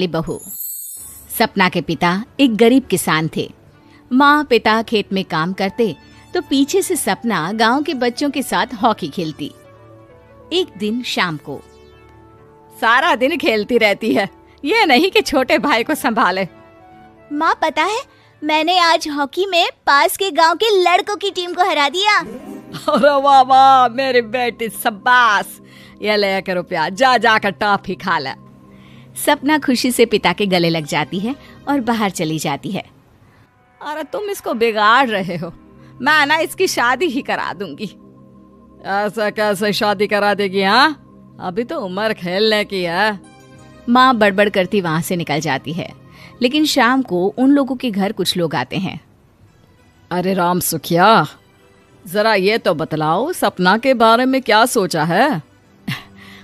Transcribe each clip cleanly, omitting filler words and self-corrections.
बहू। सपना के पिता एक गरीब किसान थे। माँ पिता खेत में काम करते तो पीछे से सपना गांव के बच्चों के साथ हॉकी खेलती। एक दिन शाम को, सारा दिन खेलती रहती है, ये नहीं कि छोटे भाई को संभाले। माँ पता है, मैंने आज हॉकी में पास के गांव के लड़कों की टीम को हरा दिया। अरे वाह वाह मेरी बेटी, शाबाश। ये लेकर रुपया, जा जाकर टॉफी खा ले। सपना खुशी से पिता के गले लग जाती है और बाहर चली जाती है। अरे तुम इसको बिगाड़ रहे हो, मैं ना इसकी शादी ही करा दूंगी। ऐसा कैसे शादी करा देगी? हाँ, अभी तो उम्र खेलने की है। माँ बड़बड़ करती वहां से निकल जाती है। लेकिन शाम को उन लोगों के घर कुछ लोग आते हैं। अरे राम सुखिया, जरा ये तो बतलाओ, सपना के बारे में क्या सोचा है?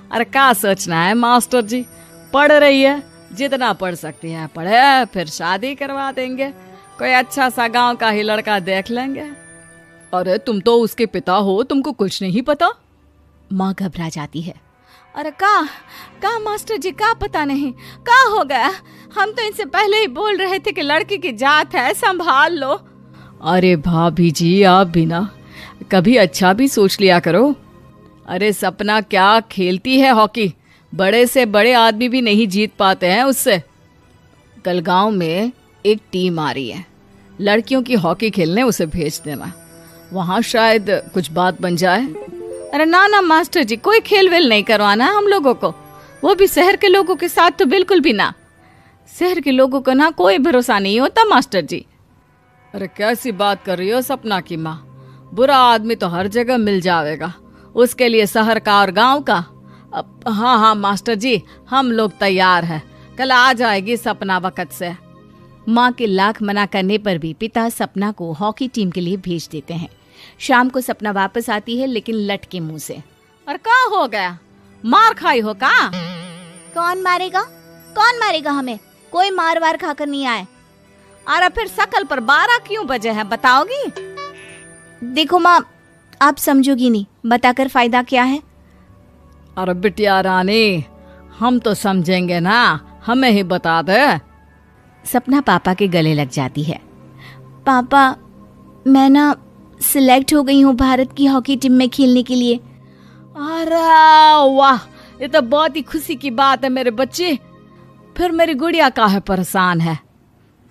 अरे क्या सोचना है मास्टर जी, पढ़ रही है, जितना पढ़ सकती है पढ़े, फिर शादी करवा देंगे, कोई अच्छा सा गांव का ही लड़का देख लेंगे। अरे तुम तो उसके पिता हो, तुमको कुछ नहीं पता? माँ घबरा जाती है। अरे का मास्टर जी, का पता नहीं, का हो गया? हम तो इनसे पहले ही बोल रहे थे कि लड़की की जात है, संभाल लो। अरे भाभी जी, आप भी ना कभी अच्छा भी सोच लिया करो। अरे सपना क्या खेलती है हॉकी, बड़े से बड़े आदमी भी नहीं जीत पाते हैं उससे। कल गांव में एक टीम आ रही है, लड़कियों की हॉकी खेलने उसे भेज देना, वहां शायद कुछ बात बन जाए। अरे ना मास्टर जी, कोई खेल वेल नहीं करवाना हम लोगों को, वो भी शहर के लोगों के साथ तो बिल्कुल भी ना। शहर के लोगों को ना कोई भरोसा नहीं होता मास्टर जी। अरे कैसी बात कर रही हो सपना की माँ, बुरा आदमी तो हर जगह मिल जाएगा, उसके लिए शहर का और गांव का। हाँ मास्टर जी, हम लोग तैयार हैं, कल आ जाएगी सपना वक्त से। माँ के लाख मना करने पर भी पिता सपना को हॉकी टीम के लिए भेज देते हैं। शाम को सपना वापस आती है, लेकिन लट के मुंह से। और क्या हो गया, मार खाई हो का? कौन मारेगा हमें? कोई मार वार खाकर नहीं आए। अरे फिर शकल पर 12 क्यों बजे हैं, बताओगी? देखो माँ, आप समझोगी नहीं, बताकर फायदा क्या है? अरे बिटिया रानी, हम तो समझेंगे ना, हमें ही बता दे। सपना पापा के गले लग जाती है। पापा, मैं ना सिलेक्ट हो गई हूँ भारत की हॉकी टीम में खेलने के लिए। अरे वाह, ये तो बहुत ही खुशी की बात है मेरे बच्चे। फिर मेरी गुड़िया काहे परेशान है?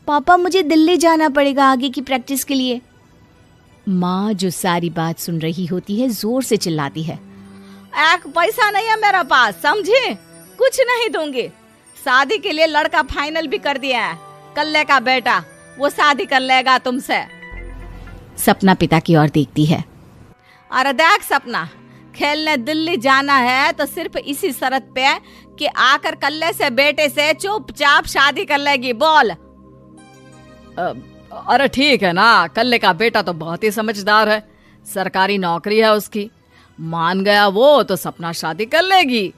पापा, मुझे दिल्ली जाना पड़ेगा आगे की प्रैक्टिस के लिए। माँ जो सारी बात सुन रही होती है, जोर से चिल्लाती है। एक पैसा नहीं है मेरे पास, समझी? कुछ नहीं दूंगी। शादी के लिए लड़का फाइनल भी कर दिया है, कल्ले का बेटा, वो शादी कर लेगा तुमसे। सपना पिता की ओर देखती है। अरे देख सपना, खेलने दिल्ली जाना है तो सिर्फ इसी शर्त पे कि आकर कल्ले से बेटे से चुपचाप शादी कर लेगी, बोल। अरे ठीक है ना, कल्ले का बेटा तो बहुत ही समझदार है, सरकारी नौकरी है उसकी, मान गया वो तो सपना शादी कर लेगी।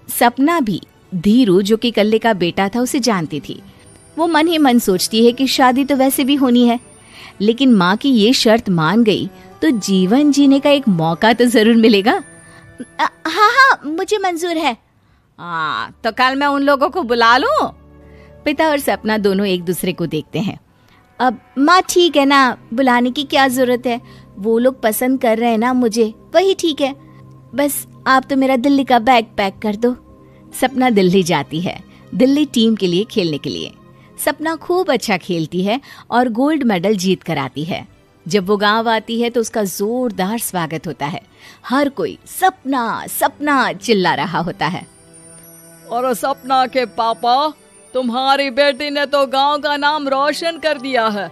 सपना भी धीरू, जो कि कल्ले का बेटा था, उसे जानती थी। वो मन ही मन सोचती है कि शादी तो वैसे भी होनी है, लेकिन माँ की ये शर्त मान गई तो जीवन जीने का एक मौका तो जरूर मिलेगा। हाँ, मुझे मंजूर है। हाँ, तो कल मैं उन लोगों को बुला लूं? पिता और सपना दोनों एक दूसरे को देखते हैं। अब माँ ठीक है ना, बुलाने की क्या जरूरत है, वो लोग पसंद कर रहे हैं ना मुझे, वही ठीक है। बस आप तो मेरा दिल्ली का बैग पैक कर दो। सपना दिल्ली जाती है, दिल्ली टीम के लिए खेलने के लिए। सपना खूब अच्छा खेलती है और गोल्ड मेडल जीत कर आती है। जब वो गांव आती है तो उसका जोरदार स्वागत होता है। हर कोई सपना सपना चिल्ला रहा होता है। और सपना के पापा, तुम्हारी बेटी ने तो गांव का नाम रोशन कर दिया है।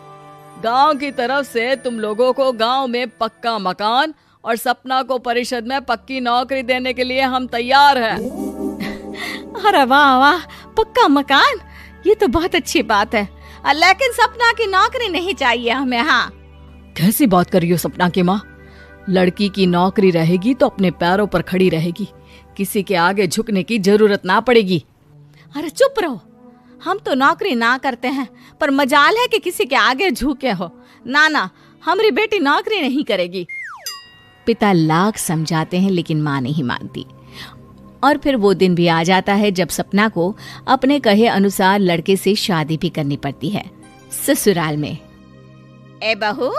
गांव की तरफ से तुम लोगों को गांव में पक्का मकान और सपना को परिषद में पक्की नौकरी देने के लिए हम तैयार हैं। अरे वाह वाह, पक्का मकान, ये तो बहुत अच्छी बात है, लेकिन सपना की नौकरी नहीं चाहिए हमें। हाँ, कैसी बात कर रही हो सपना की माँ? लड़की की नौकरी रहेगी तो अपने पैरों पर खड़ी रहेगी, किसी के आगे झुकने की जरूरत ना पड़ेगी। अरे चुप रहो, हम तो नौकरी ना करते हैं, पर मजाल है कि किसी के आगे झुके हो। ना, हमारी बेटी नौकरी नहीं करेगी। पिता लाख समझाते हैं, लेकिन माँ नहीं मानती। और फिर वो दिन भी आ जाता है जब सपना को अपने कहे अनुसार लड़के से शादी भी करनी पड़ती है ससुराल में। ए बहू,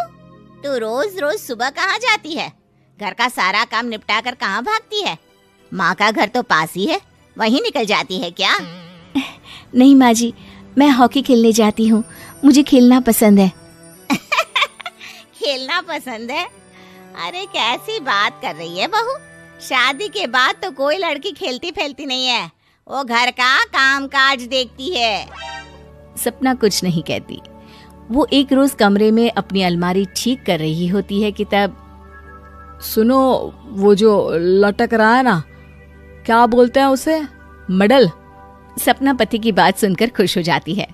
तू रोज रोज सुबह कहाँ जाती है? घर का सारा काम निपटा कर कहाँ भागती है? माँ का घर तो पास ही है, वहीं निकल जाती है क्या? नहीं माँ जी, मैं हॉकी खेलने जाती हूँ, मुझे खेलना पसंद है। खेलना पसंद है? अरे कैसी बात कर रही है बहू, शादी के बाद तो कोई लड़की खेलती फैलती नहीं है, वो घर का काम काज देखती है। सपना कुछ नहीं कहती। वो एक रोज कमरे में अपनी अलमारी ठीक कर रही होती है कि तब सुनो, वो जो लटक रहा है ना, क्या बोलते हैं उसे? मेडल। सपना पति की बात सुनकर खुश हो जाती है,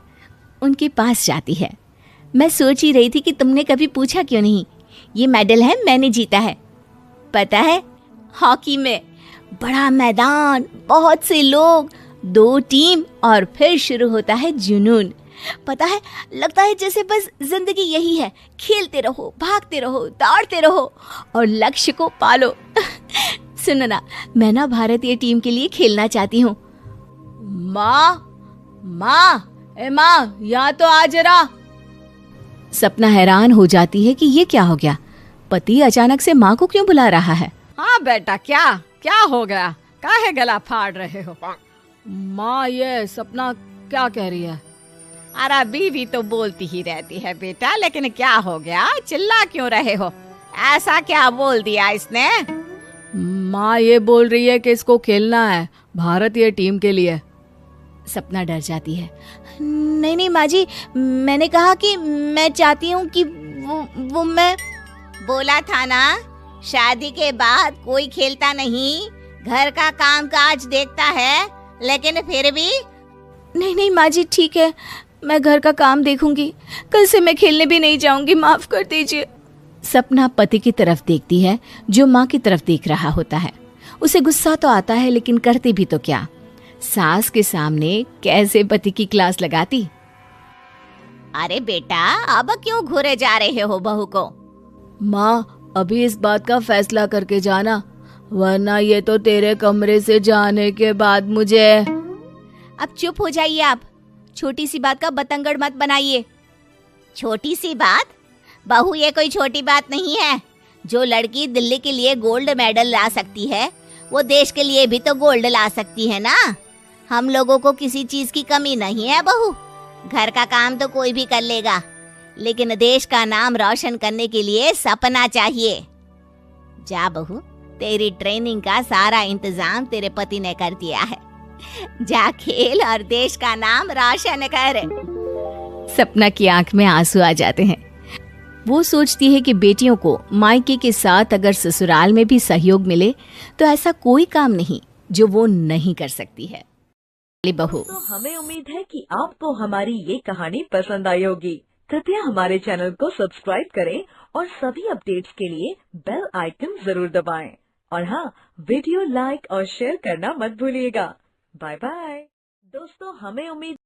उनके पास जाती है। मैं सोच ही रही थी कि तुमने कभी पूछा क्यों नहीं। ये मेडल है, मैंने जीता है, पता है, हॉकी में। बड़ा मैदान, बहुत से लोग, 2 टीम और फिर शुरू होता है जुनून। पता है, लगता है जैसे बस जिंदगी यही है, खेलते रहो, भागते रहो, दौड़ते रहो और लक्ष्य को पालो। सुनो ना, मैं ना भारतीय टीम के लिए खेलना चाहती हूँ। माँ, यहाँ तो आ जरा। सपना हैरान हो जाती है कि ये क्या हो गया, पति अचानक से माँ को क्यों बुला रहा है। हाँ बेटा, क्या हो गया? काहे गला फाड़ रहे हो? माँ, ये सपना क्या कह रही है? अरे बीवी तो बोलती ही रहती है बेटा, लेकिन क्या हो गया, चिल्ला क्यों रहे हो? ऐसा क्या बोल दिया इसने? माँ ये बोल रही है कि इसको खेलना है भारतीय टीम के लिए। सपना डर जाती है। नहीं माँ जी, मैंने कहा कि मैं चाहती हूँ कि वो मैं बोला था ना, शादी के बाद कोई खेलता नहीं, घर का काम काज देखता है, लेकिन फिर भी। नहीं माँ जी, ठीक है, मैं घर का काम देखूंगी, कल से मैं खेलने भी नहीं जाऊंगी, माफ कर दीजिए। सपना पति की तरफ देखती है जो माँ की तरफ देख रहा होता है। उसे गुस्सा तो आता है, लेकिन करती भी तो क्या, सास के सामने कैसे पति की क्लास लगाती। अरे बेटा, अब क्यों घूरे जा रहे हो बहू को? माँ, अभी इस बात का फैसला करके जाना, वरना ये तो तेरे कमरे से जाने के बाद मुझे। अब चुप हो जाइए आप, छोटी सी बात का बतंगड़ मत बनाइए। छोटी सी बात? बहू, ये कोई छोटी बात नहीं है। जो लड़की दिल्ली के लिए गोल्ड मेडल ला सकती है, वो देश के लिए भी तो गोल्ड ला सकती है ना। हम लोगों को किसी चीज की कमी नहीं है बहू, घर का काम तो कोई भी कर लेगा, लेकिन देश का नाम रोशन करने के लिए सपना चाहिए। जा बहू, तेरी ट्रेनिंग का सारा इंतजाम तेरे पति ने कर दिया है, जा खेल और देश का नाम रोशन कर। सपना की आंख में आंसू आ जाते हैं। वो सोचती है कि बेटियों को मायके के साथ अगर ससुराल में भी सहयोग मिले तो ऐसा कोई काम नहीं जो वो नहीं कर सकती है। बहू, तो हमें उम्मीद है कि आपको हमारी ये कहानी पसंद आई होगी। कृपया हमारे चैनल को सब्सक्राइब करें और सभी अपडेट्स के लिए बेल आइकन जरूर दबाएं। और हाँ, वीडियो लाइक और शेयर करना मत भूलिएगा। बाय बाय दोस्तों, हमें उम्मीद